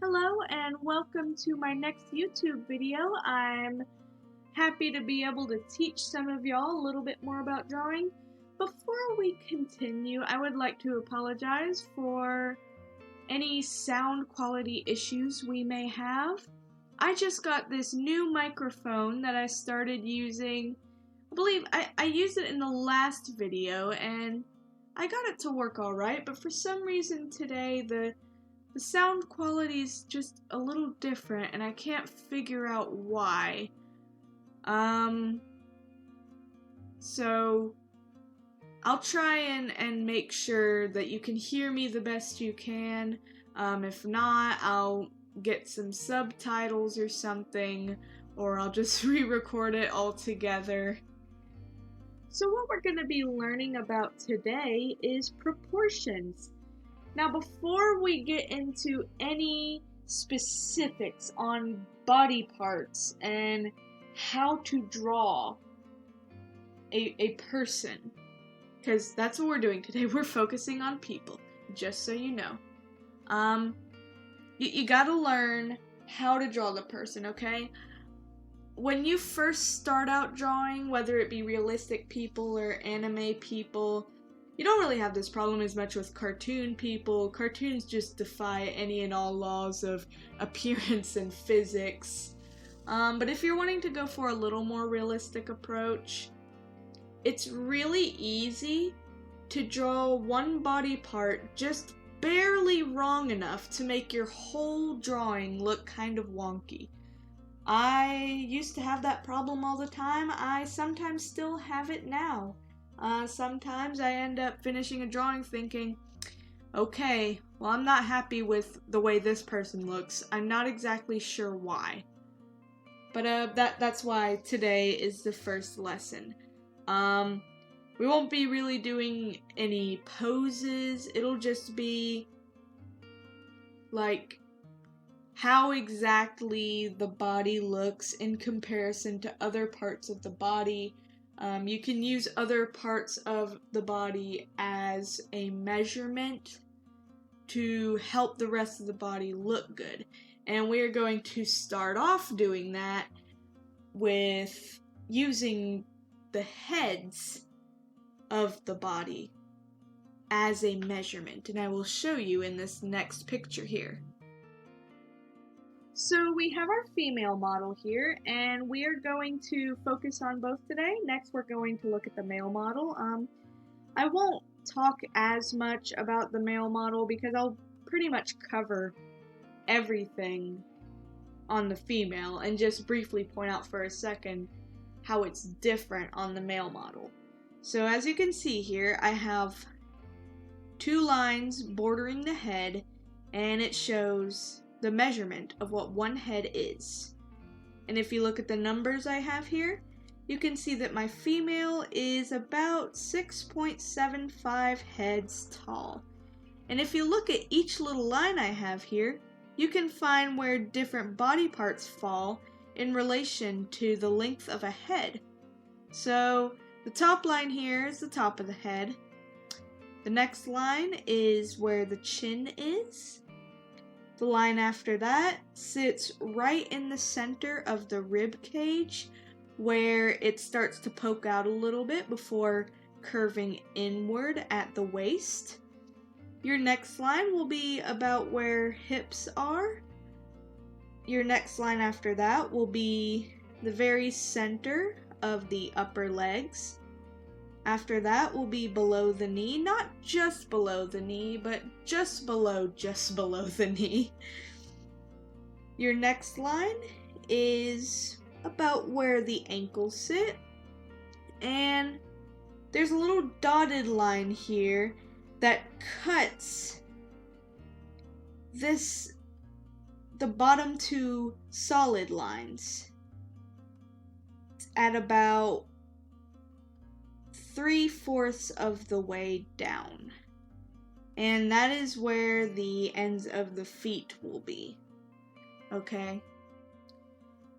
Hello and welcome to my next YouTube video. I'm happy to be able to teach some of y'all a little bit more about drawing. Before we continue, I would like to apologize for any sound quality issues we may have. I just got this new microphone that I started using. I believe I used it in the last video and I got it to work alright, but for some reason today the sound quality is just a little different and I can't figure out why. So I'll try and make sure that you can hear me the best you can. If not, I'll get some subtitles or something, or I'll just re-record it all together. So what we're going to be learning about today is proportions. Now, before we get into any specifics on body parts and how to draw a person, because that's what we're doing today, we're focusing on people, just so you know. You gotta learn how to draw the person, okay? When you first start out drawing, whether it be realistic people or anime people, you don't really have this problem as much with cartoon people. Cartoons just defy any and all laws of appearance and physics. But if you're wanting to go for a little more realistic approach, it's really easy to draw one body part just barely wrong enough to make your whole drawing look kind of wonky. I used to have that problem all the time. I sometimes still have it now. Sometimes I end up finishing a drawing thinking, okay, well, I'm not happy with the way this person looks. I'm not exactly sure why. But that's why today is the first lesson. We won't be really doing any poses. It'll just be like how exactly the body looks in comparison to other parts of the body. You can use other parts of the body as a measurement to help the rest of the body look good. And we're going to start off doing that with using the heads of the body as a measurement. And I will show you in this next picture here. So we have our female model here, and we are going to focus on both today. Next, we're going to look at the male model. I won't talk as much about the male model because I'll pretty much cover everything on the female and just briefly point out for a second how it's different on the male model. So as you can see here, I have two lines bordering the head, and it shows the measurement of what one head is. And if you look at the numbers I have here, you can see that my female is about 6.75 heads tall. And if you look at each little line I have here, you can find where different body parts fall in relation to the length of a head. So the top line here is the top of the head. The next line is where the chin is. The line after that sits right in the center of the rib cage, where it starts to poke out a little bit before curving inward at the waist. Your next line will be about where hips are. Your next line after that will be the very center of the upper legs. After that will be below the knee, not just below the knee, but just below the knee. Your next line is about where the ankles sit, and there's a little dotted line here that cuts the bottom two solid lines at about 3/4 of the way down. And that is where the ends of the feet will be. Okay.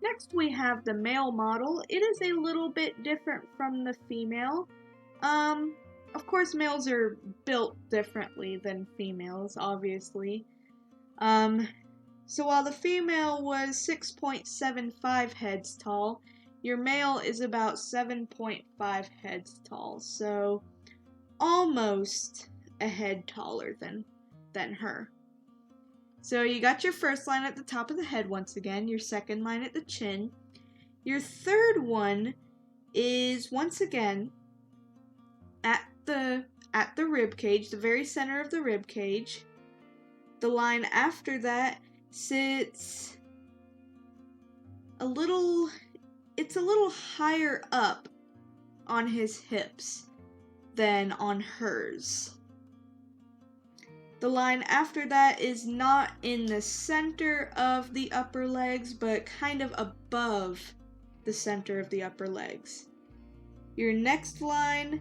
Next we have the male model. It is a little bit different from the female. Of course, males are built differently than females, obviously. So while the female was 6.75 heads tall, your male is about 7.5 heads tall, so almost a head taller than her. So you got your first line at the top of the head once again, your second line at the chin. Your third one is once again at the rib cage, the very center of the rib cage. The line after that sits it's a little higher up on his hips than on hers. The line after that is not in the center of the upper legs, but kind of above the center of the upper legs. Your next line,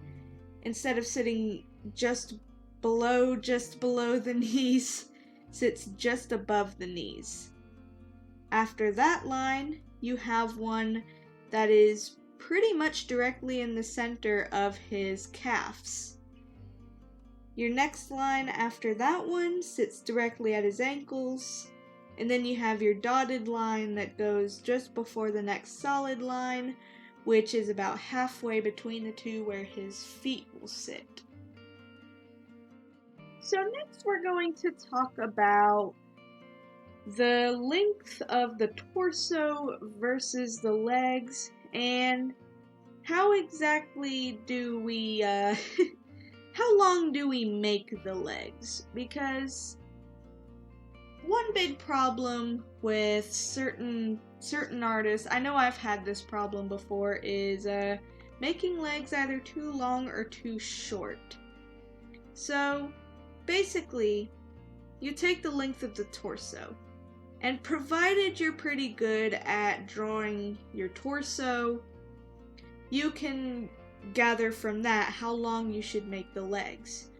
instead of sitting just below the knees, sits just above the knees. After that line, you have one that is pretty much directly in the center of his calves. Your next line after that one sits directly at his ankles, and then you have your dotted line that goes just before the next solid line, which is about halfway between the two where his feet will sit. So next we're going to talk about the length of the torso versus the legs, and how exactly do we, how long do we make the legs? Because one big problem with certain artists, I know I've had this problem before, is making legs either too long or too short. So basically, you take the length of the torso, and provided you're pretty good at drawing your torso, you can gather from that how long you should make the legs.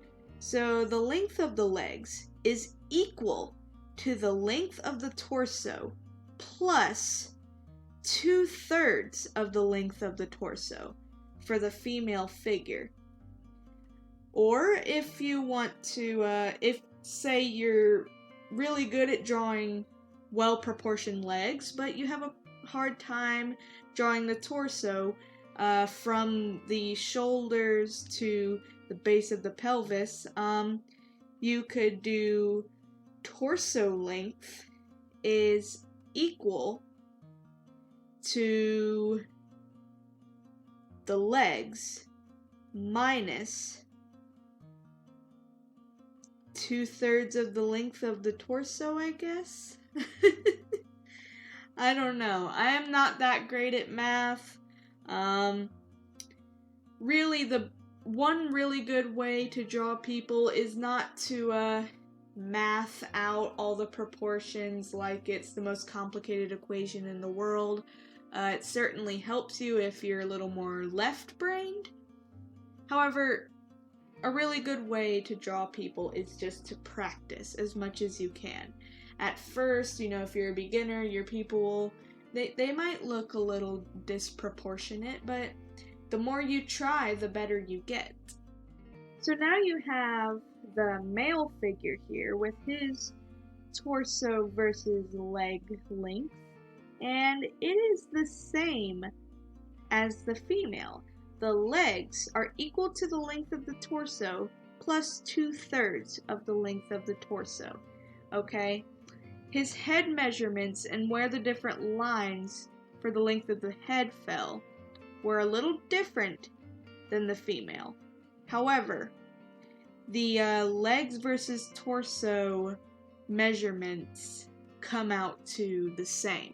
So the length of the legs is equal to the length of the torso plus 2/3 of the length of the torso for the female figure. Or if you want to, if say you're really good at drawing well-proportioned legs, but you have a hard time drawing the torso from the shoulders to the base of the pelvis, you could do torso length is equal to the legs minus 2/3 of the length of the torso, I guess? I don't know. I am not that great at math. Really, the one really good way to draw people is not to math out all the proportions like it's the most complicated equation in the world. It certainly helps you if you're a little more left-brained. However, a really good way to draw people is just to practice as much as you can. At first, if you're a beginner, your people, they might look a little disproportionate, but the more you try, the better you get. So now you have the male figure here with his torso versus leg length, and it is the same as the female. The legs are equal to the length of the torso plus 2/3 of the length of the torso. Okay? His head measurements and where the different lines for the length of the head fell were a little different than the female. However, the legs versus torso measurements come out to the same.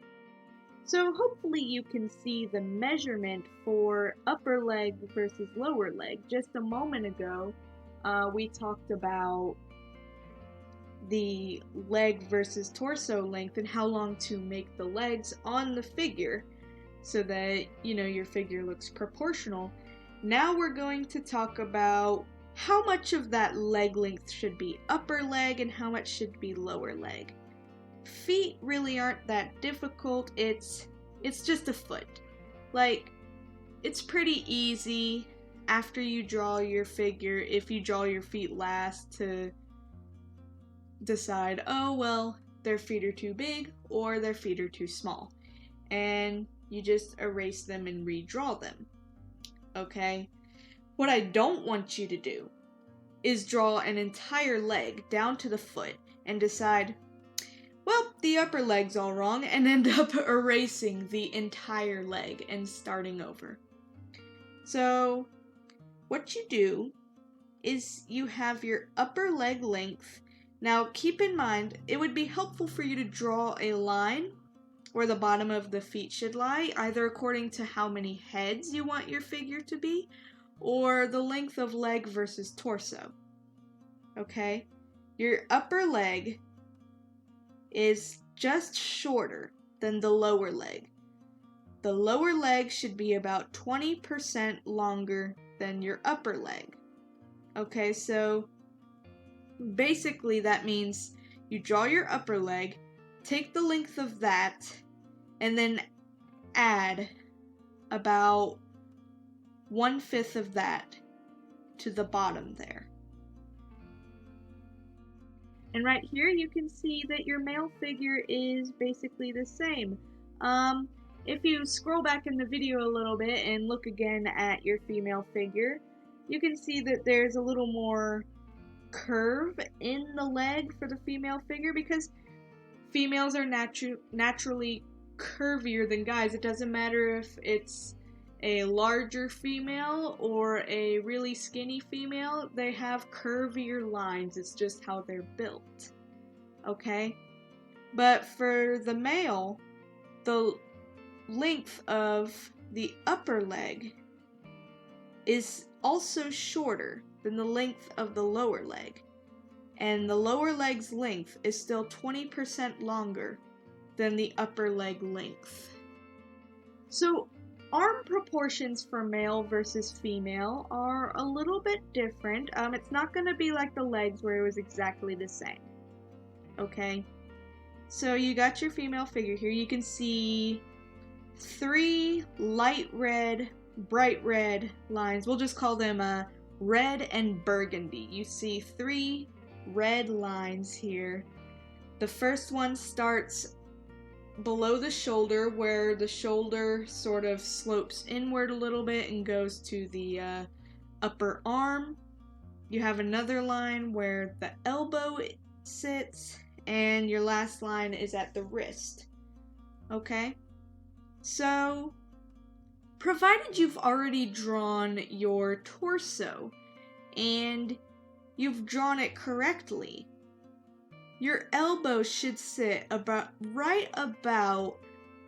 So hopefully you can see the measurement for upper leg versus lower leg. Just a moment ago, we talked about the leg versus torso length and how long to make the legs on the figure so that, your figure looks proportional. Now we're going to talk about how much of that leg length should be upper leg and how much should be lower leg. Feet really aren't that difficult. It's just a foot. It's pretty easy after you draw your figure, if you draw your feet last, to decide, oh well, their feet are too big or their feet are too small. And you just erase them and redraw them. Okay? What I don't want you to do is draw an entire leg down to the foot and decide, well, the upper leg's all wrong, and end up erasing the entire leg and starting over. So, what you do is you have your upper leg length. Now, keep in mind, it would be helpful for you to draw a line where the bottom of the feet should lie, either according to how many heads you want your figure to be, or the length of leg versus torso. Okay? Your upper leg is just shorter than the lower leg. The lower leg should be about 20% longer than your upper leg. Okay, so basically that means you draw your upper leg, take the length of that, and then add about 1/5 of that to the bottom there. And right here you can see that your male figure is basically the same. If you scroll back in the video a little bit and look again at your female figure, you can see that there's a little more curve in the leg for the female figure because females are naturally curvier than guys. It doesn't matter if it's a larger female or a really skinny female, they have curvier lines. It's just how they're built. Okay? But for the male, the length of the upper leg is also shorter than the length of the lower leg. And the lower leg's length is still 20% longer than the upper leg length. So, arm proportions for male versus female are a little bit different. It's not going to be like the legs where it was exactly the same. Okay? So you got your female figure here. You can see 3 light red, bright red lines. We'll just call them red and burgundy. You see 3 red lines here. The first one starts below the shoulder, where the shoulder sort of slopes inward a little bit and goes to the upper arm. You have another line where the elbow sits, and your last line is at the wrist. Okay? So, provided you've already drawn your torso and you've drawn it correctly, your elbow should sit right about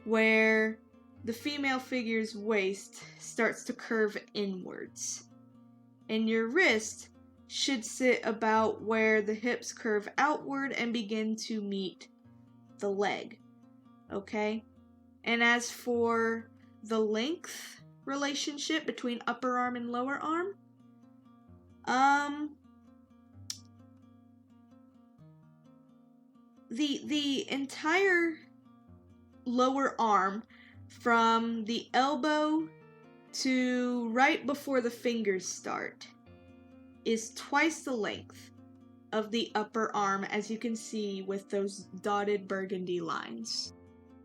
where the female figure's waist starts to curve inwards. And your wrist should sit about where the hips curve outward and begin to meet the leg. Okay? And as for the length relationship between upper arm and lower arm, the entire lower arm from the elbow to right before the fingers start is twice the length of the upper arm, as you can see with those dotted burgundy lines.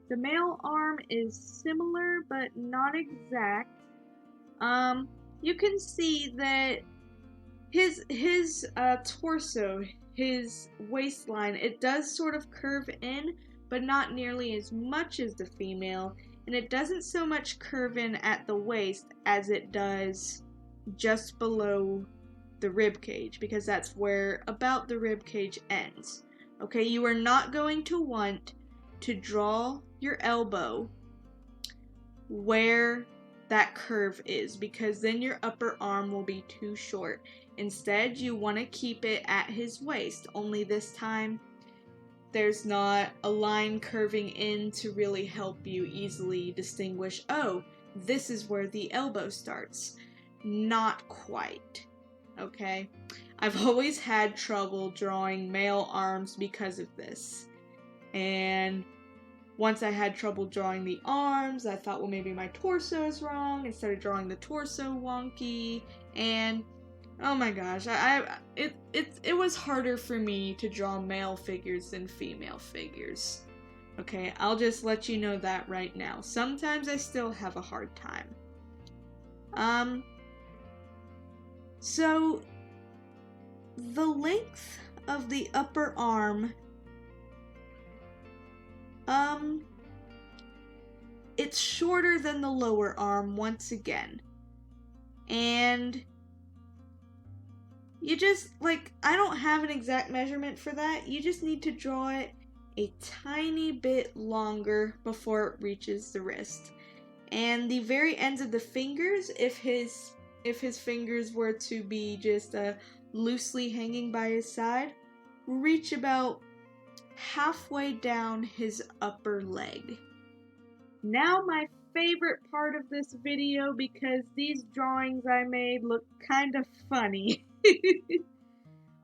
The male arm is similar but not exact. You can see that his torso, his waistline, it does sort of curve in, but not nearly as much as the female, and it doesn't so much curve in at the waist as it does just below the rib cage, because that's where about the rib cage ends. Okay, you are not going to want to draw your elbow where that curve is, because then your upper arm will be too short. Instead, you want to keep it at his waist, only this time there's not a line curving in to really help you easily distinguish, oh, this is where the elbow starts. Not quite. Okay? I've always had trouble drawing male arms because of this. And once I had trouble drawing the arms, I thought, well, maybe my torso is wrong, and started drawing the torso wonky, and Oh my gosh, it was harder for me to draw male figures than female figures. Okay, I'll just let you know that right now. Sometimes I still have a hard time. So the length of the upper arm, it's shorter than the lower arm once again. And you just, like, I don't have an exact measurement for that. You just need to draw it a tiny bit longer before it reaches the wrist. And the very ends of the fingers, if his fingers were to be just loosely hanging by his side, reach about halfway down his upper leg. Now my favorite part of this video, because these drawings I made look kind of funny.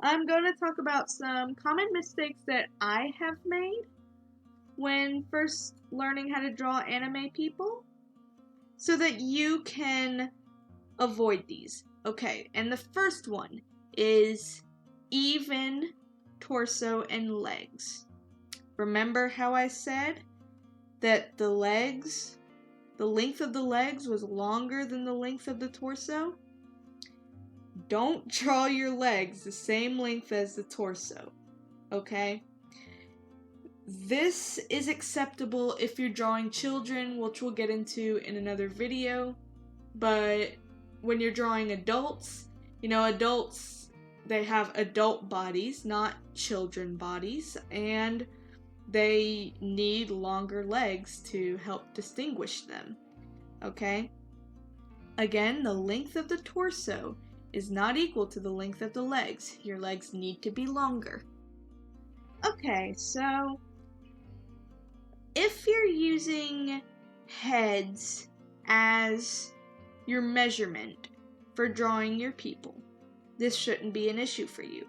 I'm going to talk about some common mistakes that I have made when first learning how to draw anime people, so that you can avoid these. Okay, and the first one is even torso and legs. Remember how I said that the length of the legs was longer than the length of the torso? Don't draw your legs the same length as the torso, okay? This is acceptable if you're drawing children, which we'll get into in another video, but when you're drawing adults, adults, they have adult bodies, not children bodies, and they need longer legs to help distinguish them, okay? Again, the length of the torso is not equal to the length of the legs. Your legs need to be longer. Okay, so if you're using heads as your measurement for drawing your people, this shouldn't be an issue for you.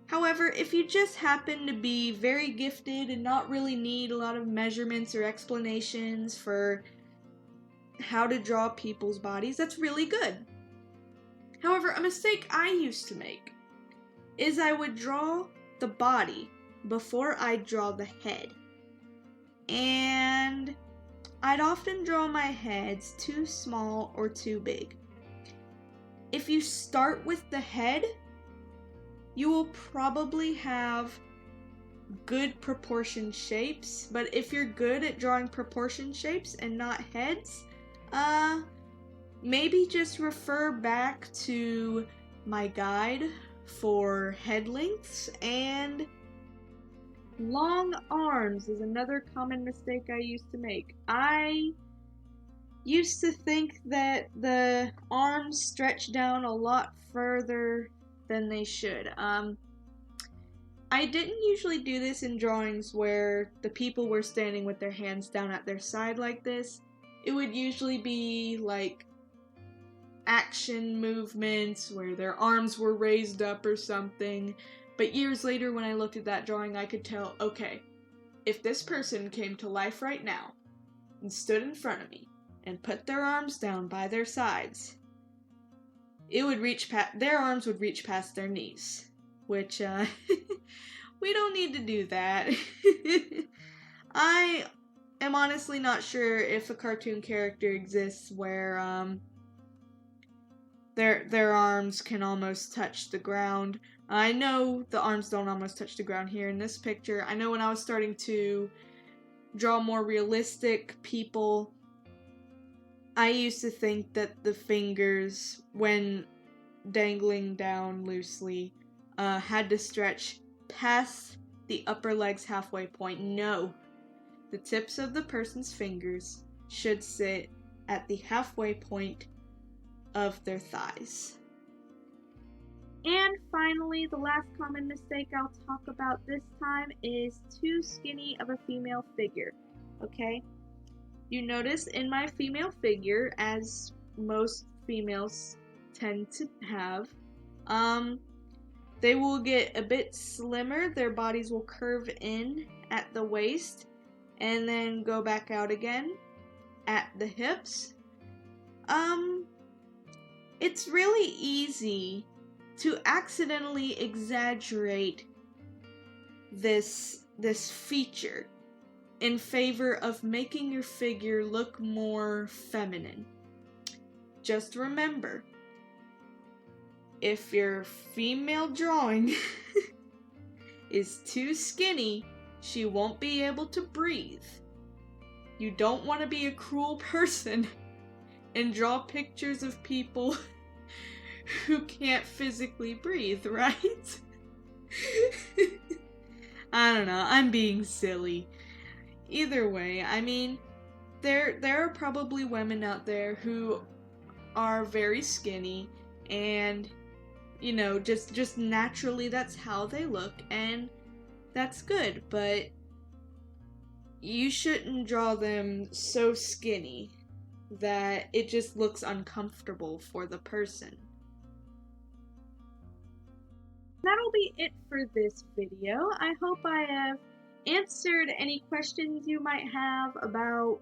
However, if you just happen to be very gifted and not really need a lot of measurements or explanations for how to draw people's bodies, that's really good. However, a mistake I used to make is I would draw the body before I draw the head. And I'd often draw my heads too small or too big. If you start with the head, you will probably have good proportion shapes, but if you're good at drawing proportion shapes and not heads, maybe just refer back to my guide for head lengths. And long arms is another common mistake I used to make. I used to think that the arms stretch down a lot further than they should. I didn't usually do this in drawings where the people were standing with their hands down at their side like this. It would usually be like action movements where their arms were raised up or something. But years later, when I looked at that drawing, I could tell, okay, if this person came to life right now and stood in front of me and put their arms down by their sides, their arms would reach past their knees, which, we don't need to do that. I am honestly not sure if a cartoon character exists where, their arms can almost touch the ground. I know the arms don't almost touch the ground here in this picture. I know when I was starting to draw more realistic people, I used to think that the fingers, when dangling down loosely, had to stretch past the upper leg's halfway point. No. The tips of the person's fingers should sit at the halfway point of their thighs. And finally, the last common mistake I'll talk about this time is too skinny of a female figure. Okay? You notice in my female figure, as most females tend to have, they will get a bit slimmer, their bodies will curve in at the waist, and then go back out again at the hips. it's really easy to accidentally exaggerate this feature in favor of making your figure look more feminine. Just remember, if your female drawing is too skinny, she won't be able to breathe. You don't want to be a cruel person and draw pictures of people who can't physically breathe, right? I don't know, I'm being silly. Either way, I mean, there are probably women out there who are very skinny and, you know, just naturally that's how they look, and that's good, but you shouldn't draw them so skinny that it just looks uncomfortable for the person. That'll be it for this video. I hope I have answered any questions you might have about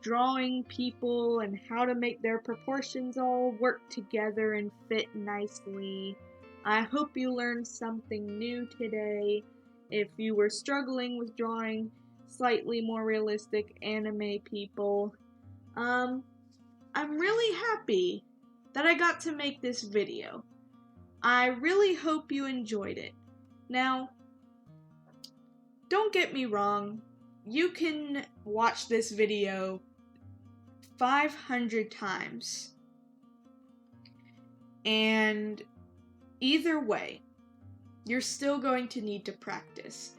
drawing people and how to make their proportions all work together and fit nicely. I hope you learned something new today. If you were struggling with drawing slightly more realistic anime people, I'm really happy that I got to make this video. I really hope you enjoyed it. Now, don't get me wrong, you can watch this video 500 times. And either way, you're still going to need to practice.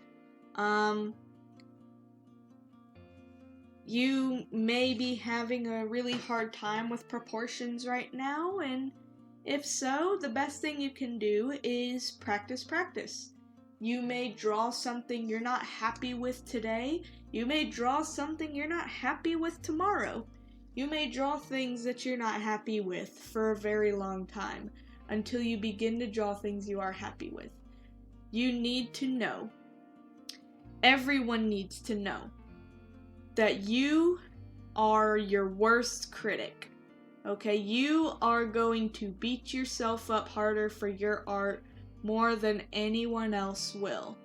You may be having a really hard time with proportions right now, and if so, the best thing you can do is practice. You may draw something you're not happy with today. You may draw something you're not happy with tomorrow. You may draw things that you're not happy with for a very long time until you begin to draw things you are happy with. You need to know, everyone needs to know, that you are your worst critic. Okay, you are going to beat yourself up harder for your art more than anyone else will.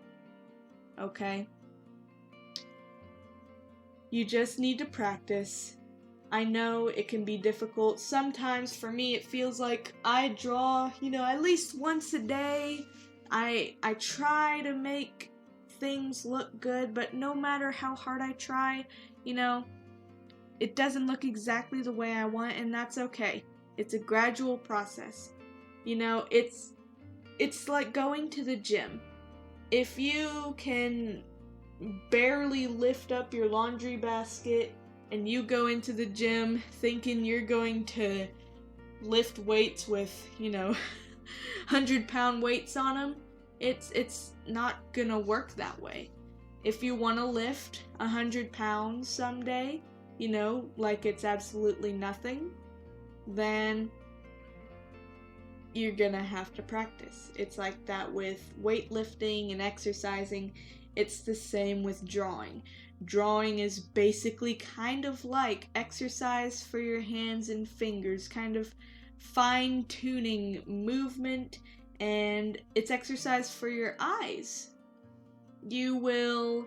Okay? You just need to practice. I know it can be difficult. Sometimes for me it feels like I draw, at least once a day. I try to make things look good, but no matter how hard I try, it doesn't look exactly the way I want, and that's okay. It's a gradual process. It's like going to the gym. If you can barely lift up your laundry basket and you go into the gym thinking you're going to lift weights with, 100-pound weights on them, it's not gonna work that way. If you want to lift 100 pounds someday, like it's absolutely nothing, then you're gonna have to practice. It's like that with weightlifting and exercising. It's the same with drawing. Drawing is basically kind of like exercise for your hands and fingers, kind of fine-tuning movement, and it's exercise for your eyes. You will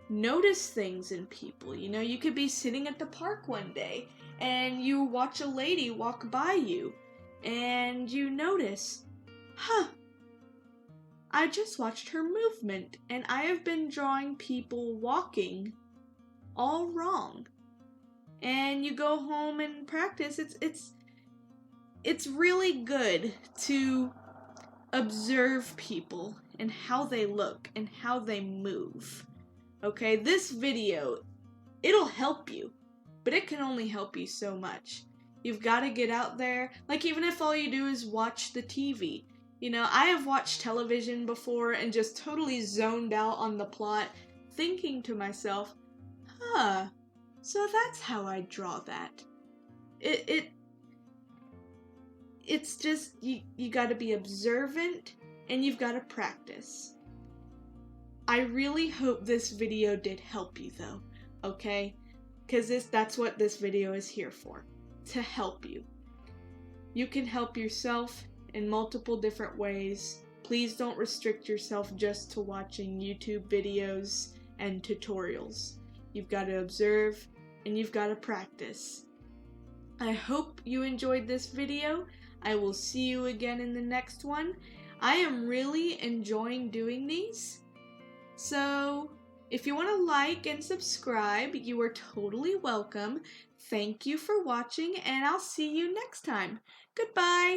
notice things in people. You could be sitting at the park one day and you watch a lady walk by you and you notice, I just watched her movement and I have been drawing people walking all wrong. And you go home and practice. It's really good to observe people and how they look and how they move. Okay, this video, it'll help you, but it can only help you so much. You've got to get out there, like even if all you do is watch the TV. I have watched television before and just totally zoned out on the plot, thinking to myself, so that's how I draw that. It's just, you gotta be observant and you've gotta practice. I really hope this video did help you though, okay? Because that's what this video is here for, to help you. You can help yourself in multiple different ways. Please don't restrict yourself just to watching YouTube videos and tutorials. You've got to observe and you've got to practice. I hope you enjoyed this video. I will see you again in the next one. I am really enjoying doing these. So if you want to like and subscribe, you are totally welcome. Thank you for watching, and I'll see you next time. Goodbye!